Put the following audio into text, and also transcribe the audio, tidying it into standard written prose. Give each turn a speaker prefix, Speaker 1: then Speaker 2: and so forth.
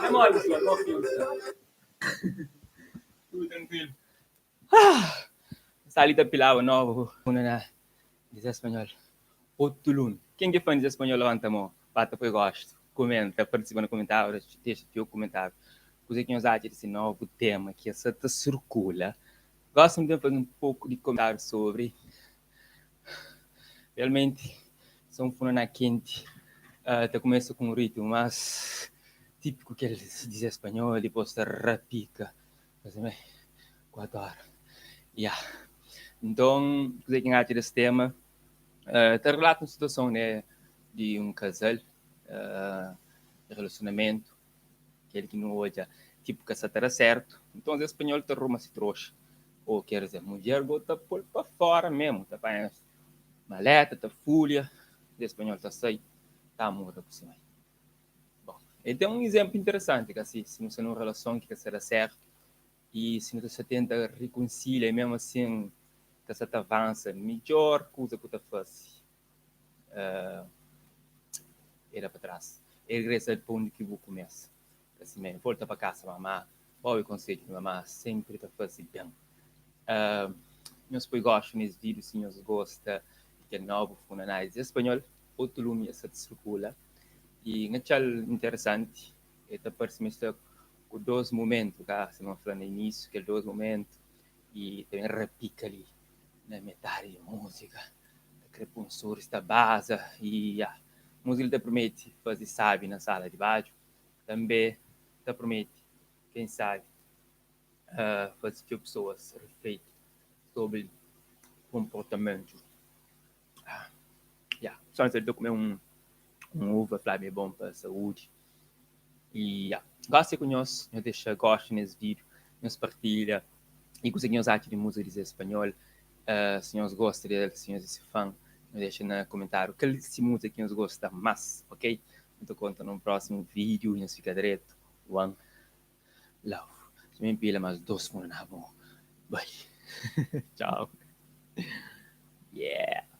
Speaker 1: É mole, senhor, não filtra. Tudo tranquilo. Salita pilava novo, na diz espanhol. Outulun. Quem que faz espanhol levanta a mão. Bata foi gosto. Comenta, participa no comentário, deixa o comentário. Coisa que nós achamos desse novo tema que essa te circula. Gosto de fazer um pouco de comentário sobre. Realmente, são funa quente. Até começa com um ritmo mais típico que ele se diz espanhol, depois se repica. Mas é 4 horas. Yeah. Então, coisa que acha desse tema. Te relata uma situação, né, de um casal, de relacionamento, aquele que não olha, tipo, que essa terá certo. Então, o espanhol te arruma se trouxa. Ou, quer dizer, mulher bota por para fora mesmo, tá bem? Maleta, tá fúria, o espanhol tá sai, tá muda por cima. Bom, então um exemplo interessante, que assim, se você não relação que será certo, e se você tenta reconciliar, mesmo assim, que você avança, melhor coisa que você faz. Era para trás. Ele regressa para onde que vou começar. Assim mesmo, volta para casa, mamá. Qual é o conselho de mamá? Sempre está fazendo bem. Nós depois gostamos nesse vídeo, se nós gostam de novo, funanais espanhol, outro lume essa circula. E é interessante, está parecendo com dois momentos, tá? Se não falar no início, que é dois momentos, e também repica ali, na metade da música, a crepúsculo está base, e a música te promete fazer sabe na sala de baixo, também te promete, quem sabe, fazer que pessoas refletir sobre comportamento. Só antes de eu comer um uva, flávia é bom para a saúde. E gosta com nós, deixa gosto nesse vídeo, nos partilha, e conseguimos aqui de música de espanhol, se nós gostam dele, se nós é fã, deixa no comentário que música que nós gosta mais, ok? Então conta no próximo vídeo e nós fica direto. One love. Se me empilha mais 2 na mão. Bye. Tchau. Yeah.